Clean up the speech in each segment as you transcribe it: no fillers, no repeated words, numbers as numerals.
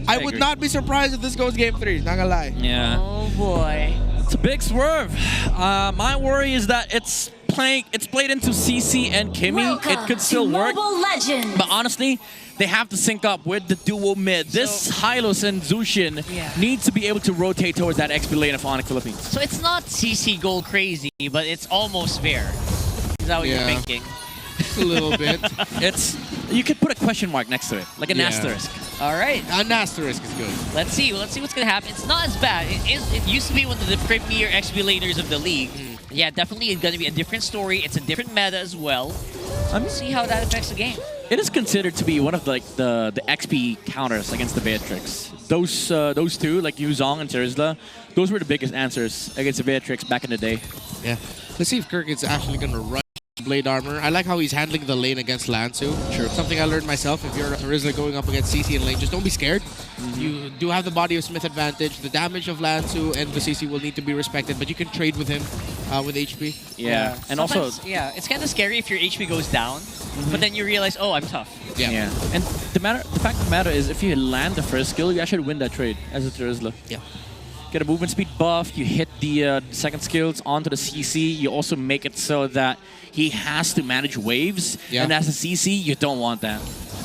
I would not be surprised if this goes game 3. Not gonna lie. Yeah. Oh boy. It's a big swerve. My worry is that it's played into CC and Kimmy. It could still work. But honestly, they have to sync up with the duo mid. This Hylos and Zushin need to be able to rotate towards that XP lane of ONIC Philippines. So it's not CC goal crazy, but it's almost there. Is that what you're thinking? A little bit. You could put a question mark next to it, like an asterisk. All right. An asterisk is good. Let's see what's gonna happen. It's not as bad. It used to be one of the premier XP laners of the league. Yeah, definitely it's gonna be a different story. It's a different meta as well. Let's see how that affects the game. It is considered to be one of the XP counters against the Beatrix. Those two, like Yuzong and Terizla, those were the biggest answers against the Beatrix back in the day. Yeah. Let's see if Kirk is actually gonna rush Blade Armor. I like how he's handling the lane against Lansu. Sure. Something I learned myself, if you're Terizla going up against CC in lane, just don't be scared. You do have the body of Smith advantage. The damage of Lansu and the CC will need to be respected, but you can trade with him with HP. Yeah. And also... Yeah, it's kind of scary if your HP goes down, but then you realize, oh, I'm tough. Yeah. And the fact of the matter is, if you land the first skill, you actually win that trade as a Terizla. Yeah. Get a movement speed buff, you hit the second skills onto the CC, you also make it so that he has to manage waves, and as a CC, you don't want that.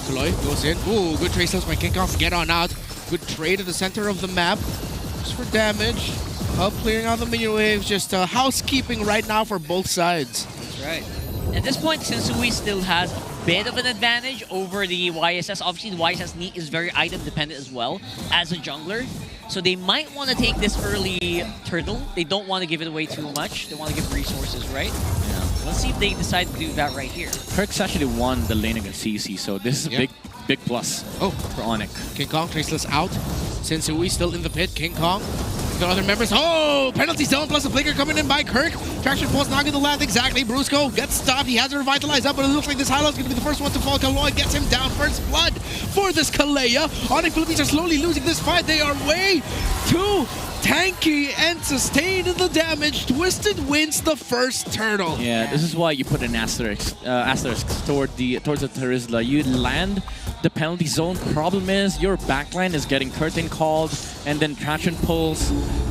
Kaloy goes in. Ooh, good trade steals by Kickoff. Get on out. Good trade at the center of the map. Just for damage. Help clearing out the minion waves. Just housekeeping right now for both sides. That's right. At this point, Sensui still has a bit of an advantage over the YSS. Obviously, the YSS Neat is very item dependent as well as a jungler. So they might want to take this early turtle. They don't want to give it away too much. They want to give resources, right? Yeah. Let's see if they decide to do that right here. Perks actually won the lane against CC, so this is a big plus for ONIC. King Kong traceless out. Sensui still in the pit. King Kong. The other members. Oh! Penalty zone plus a flicker coming in by Kirk. Traction pulse not going to land exactly. Brusco gets stopped. He has to revitalize up, but it looks like this Hylos is going to be the first one to fall. Kaloy gets him down. First blood for this Kalea. ONIC Philippines are slowly losing this fight. They are way too tanky and sustained the damage. Twisted wins the first turtle. Yeah, this is why you put an asterisk towards the Terizla. You land the penalty zone. Problem is your backline is getting curtain called and then traction pulls.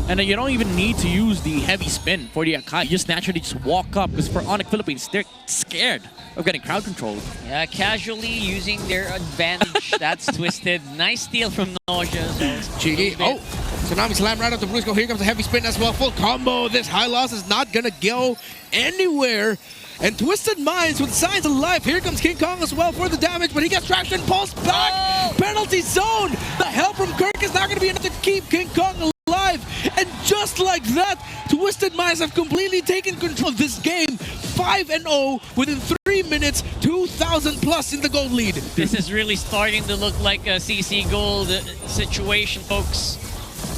And then you don't even need to use the heavy spin for the Akai. You just naturally just walk up, because for ONIC Philippines, they're scared of getting crowd controlled. Yeah, casually using their advantage. That's Twisted. Nice steal from Nausea. Cheeky. Oh, Tsunami slam right up to Brusco. Here comes a heavy spin as well. Full combo. This Hylos is not going to go anywhere. And Twisted Minds with signs of life. Here comes King Kong as well for the damage, but he gets traction pulse back. Oh. Penalty zone. The help from Kirk is not going to be enough to keep King Kong alive. And just like that, Twisted Minds have completely taken control of this game. 5-0 within 3 minutes, 2,000 plus in the gold lead. This is really starting to look like a CC gold situation, folks.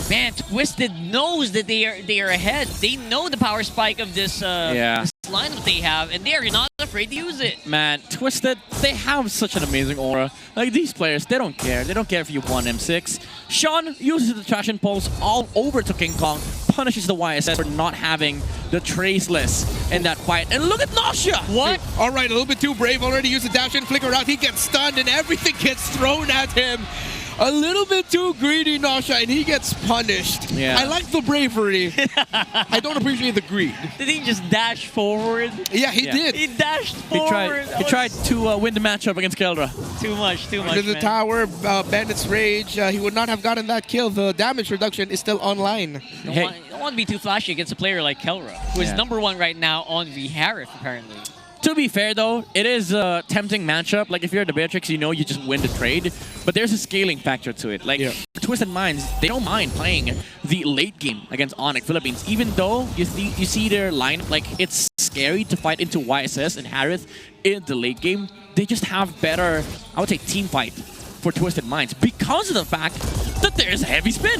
Man, Twisted knows that they are ahead. They know the power spike of this, this lineup they have, and they are not afraid to use it. Man, Twisted, they have such an amazing aura. Like, these players, they don't care. They don't care if you won M6. Sean uses the traction pulse all over to King Kong, punishes the YSS for not having the traceless in that fight. And look at Nausea! What? All right, a little bit too brave already. Used the dash and flicker out. He gets stunned and everything gets thrown at him. A little bit too greedy, Nausea, and he gets punished. Yeah. I like the bravery. I don't appreciate the greed. Did he just dash forward? Yeah, he did. He dashed forward. He tried to win the matchup against Keldra. Too much, Under the tower, Bandit's Rage, he would not have gotten that kill. The damage reduction is still online. You don't want to be too flashy against a player like Kelra, who is #1 right now on the Harif, apparently. To be fair, though, it is a tempting matchup. Like, if you're the Beatrix, you know you just win the trade. But there's a scaling factor to it. Like, Twisted Minds, they don't mind playing the late game against ONIC Philippines. Even though you see their lineup, like, it's scary to fight into YSS and Harith in the late game. They just have better, I would say, team fight for Twisted Minds because of the fact that there's a heavy spin.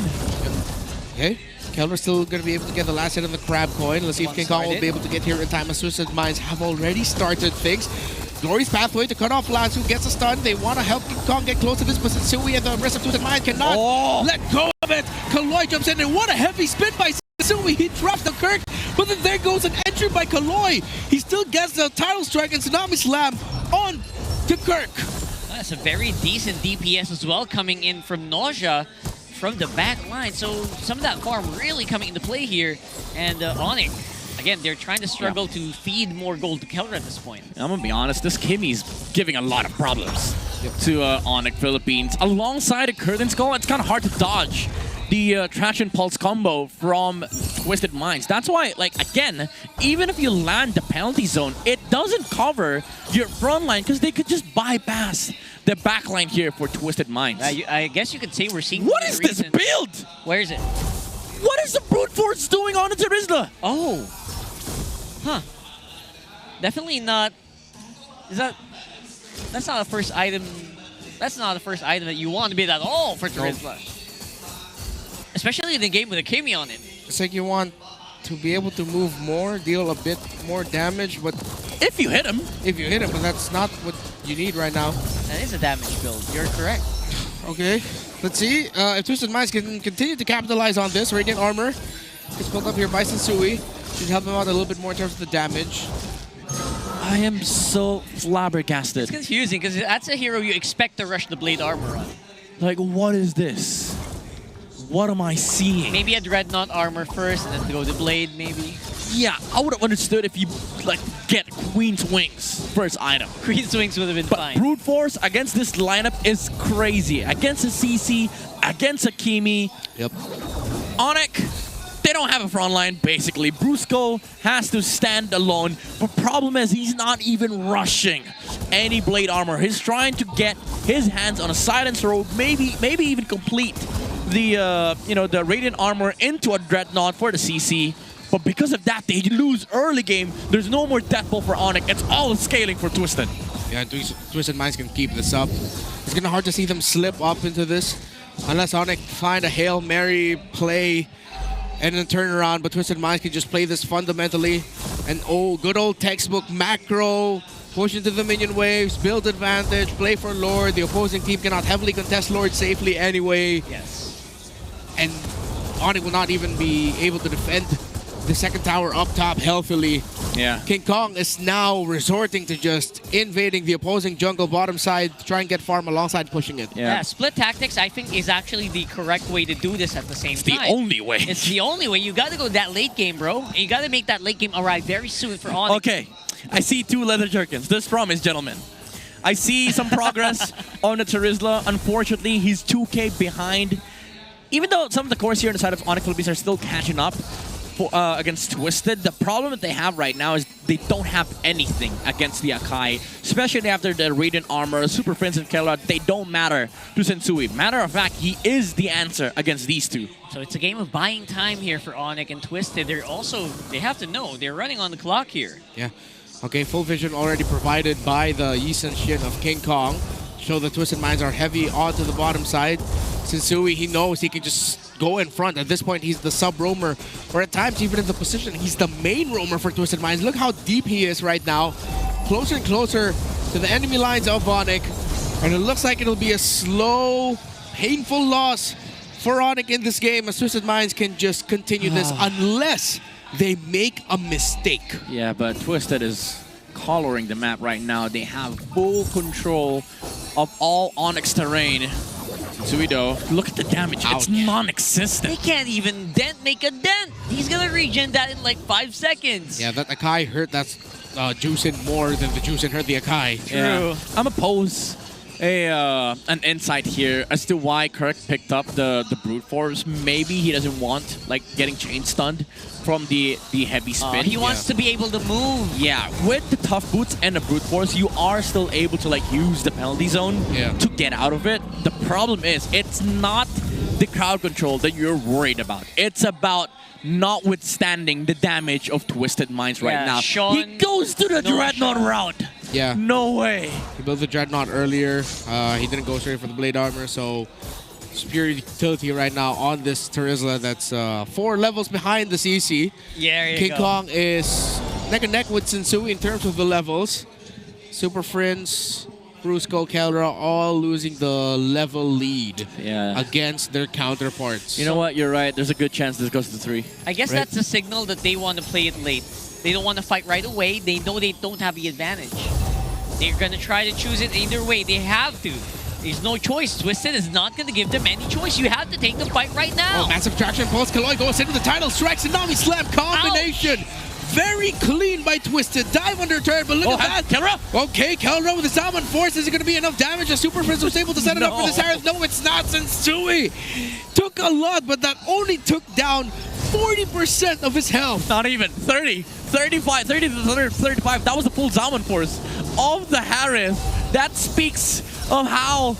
Okay. Kelder's still going to be able to get the last hit on the crab coin. Let's see if King Kong will be able to get here in time. As Twisted Minds have already started things. Glory's pathway to cut off Lansu gets a stun. They want to help King Kong get close to this, but Sensui and the rest of Twisted Minds cannot let go of it. Kaloy jumps in, and what a heavy spin by Sensui. He drops the Kirk, but then there goes an entry by Kaloy. He still gets the title strike and Tsunami Slam on to Kirk. That's a very decent DPS as well coming in from Nausea from the back line. So some of that farm really coming into play here. And ONIC, again, they're trying to struggle to feed more gold to Keller at this point. I'm gonna be honest, this Kimmy's giving a lot of problems to ONIC Philippines. Alongside a Curtain Skull, it's kind of hard to dodge the Trash and Pulse combo from Twisted Minds. That's why, like, again, even if you land the penalty zone, it doesn't cover your front line because they could just bypass the back line here for Twisted Minds. I guess you could say we're seeing... What is this build? Where is it? What is the Brute Force doing on the Terizla? Oh. Huh. Definitely not... Is that... That's not the first item... That's not the first item that you want to be at all for Terizla. Especially in the game with a Kimmy on it. It's like you want to be able to move more, deal a bit more damage, but... If you hit him. If you hit him, but that's not what you need right now. That is a damage build. You're correct. Okay, let's see if Twisted Minds can continue to capitalize on this. Radiant Armor is built up here by Sensui. Should help him out a little bit more in terms of the damage. I am so flabbergasted. It's confusing because that's a hero you expect to rush the Blade Armor on. Like, what is this? What am I seeing? Maybe a Dreadnought Armor first and then go to Blade, maybe. Yeah, I would have understood if you, like, get Queen's Wings first item. Queen's Wings would have been fine. Brute Force against this lineup is crazy. Against a CC, against a Kimi. Yep. ONIC, they don't have a front line, basically. Brusco has to stand alone. But problem is, he's not even rushing any Blade Armor. He's trying to get his hands on a Silence Robe, maybe even complete the the Radiant Armor into a Dreadnought for the CC. But because of that, they lose early game. There's no more Death Ball for ONIC. It's all scaling for Twisted. Yeah, Twisted Minds can keep this up. It's gonna be hard to see them slip up into this unless ONIC find a Hail Mary play and then turn around. But Twisted Minds can just play this fundamentally. And good old textbook macro. Push into the minion waves, build advantage, play for Lord. The opposing team cannot heavily contest Lord safely anyway. Yes. And ONIC will not even be able to defend the second tower up top healthily. Yeah. King Kong is now resorting to just invading the opposing jungle bottom side to try and get farm alongside pushing it. Yeah, split tactics I think is actually the correct way to do this at the same time. It's the only way. It's the only way. You got to go that late game, bro. And you got to make that late game arrive very soon for ONIC. Okay, I see 2 leather jerkins. This promise, gentlemen. I see some progress on the Terizla. Unfortunately, he's 2K behind. Even though some of the cores here on the side of ONIC Philippines are still catching up against Twisted, the problem that they have right now is they don't have anything against the Akai, especially after the Radiant Armor, Super Prince, and Keller. They don't matter to Sensui. Matter of fact, he is the answer against these two. So it's a game of buying time here for ONIC and Twisted. They have to know they're running on the clock here. Yeah. Okay, full vision already provided by the Yi Sun Shin of King Kong. Show the Twisted Minds are heavy onto the bottom side. Sensui, he knows he can just go in front. At this point, he's the sub-roamer. Or at times, even in the position, he's the main roamer for Twisted Minds. Look how deep he is right now. Closer and closer to the enemy lines of ONIC. And it looks like it'll be a slow, painful loss for ONIC in this game, as Twisted Minds can just continue this unless they make a mistake. Yeah, but Twisted is coloring the map right now. They have full control of all ONIC's terrain. Suido, look at the damage. Ouch. It's non-existent. They can't even make a dent. He's going to regen that in like 5 seconds. Yeah, that Akai hurt that's Juicin more than the Juicin hurt the Akai. True. Yeah. I'm gonna pose an insight here as to why Kirk picked up the Brute Force. Maybe he doesn't want like getting chain stunned from the heavy spin. He wants to be able to move. Yeah, with the tough boots and the Brute Force, you are still able to like use the penalty zone to get out of it. The problem is, it's not the crowd control that you're worried about. It's about notwithstanding the damage of Twisted Minds right now. Sean, he goes to the Dreadnought route. Yeah. No way. He built the Dreadnought earlier. He didn't go straight for the Blade Armor, so superior utility right now on this Terizla that's 4 levels behind the CC. Yeah, there King you go. Kong is neck and neck with Sensui in terms of the levels. Super Friends, Brusco, Keldra all losing the level lead against their counterparts. You know what? You're right. There's a good chance this goes to 3. I guess that's a signal that they want to play it late. They don't want to fight right away. They know they don't have the advantage. They're gonna try to choose it either way. They have to. There's no choice. Twisted is not gonna give them any choice. You have to take the fight right now. Oh, massive traction pulse. Kaloy goes into the title, strikes Tsunami Slam combination. Ouch. Very clean by Twisted. Dive under turn, but look at that. Kelra. Okay, Kelra with the Salmon Force. Is it going to be enough damage? The Super Prince was able to set it up for this Harris. No, it's not. Sensui took a lot, but that only took down 40% of his health. Not even 30, 35, 30 to 35. That was the full Zalman force of the Harris. That speaks of how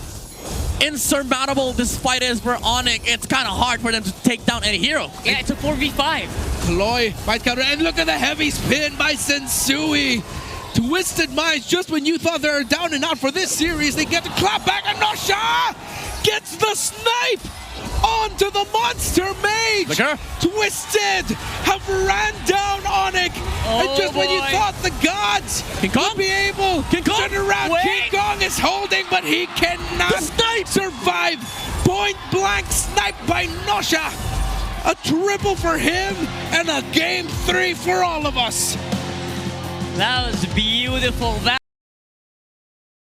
insurmountable this fight is for ONIC. It's kind of hard for them to take down any hero. Yeah, it's a 4v5. Kaloy fight counter, and look at the heavy spin by Sensui. Twisted Minds, just when you thought they were down and out for this series, they get the clap back, and Nosha gets the snipe onto the Monster Mage. Liquor. Twisted have ran down ONIC, and just when you thought the gods King Kong? would be able King to Kong? turn around, Wait. King Kong is holding, but he cannot survive. Point blank sniped by Nosha. A triple for him and a game 3 for all of us. That was beautiful.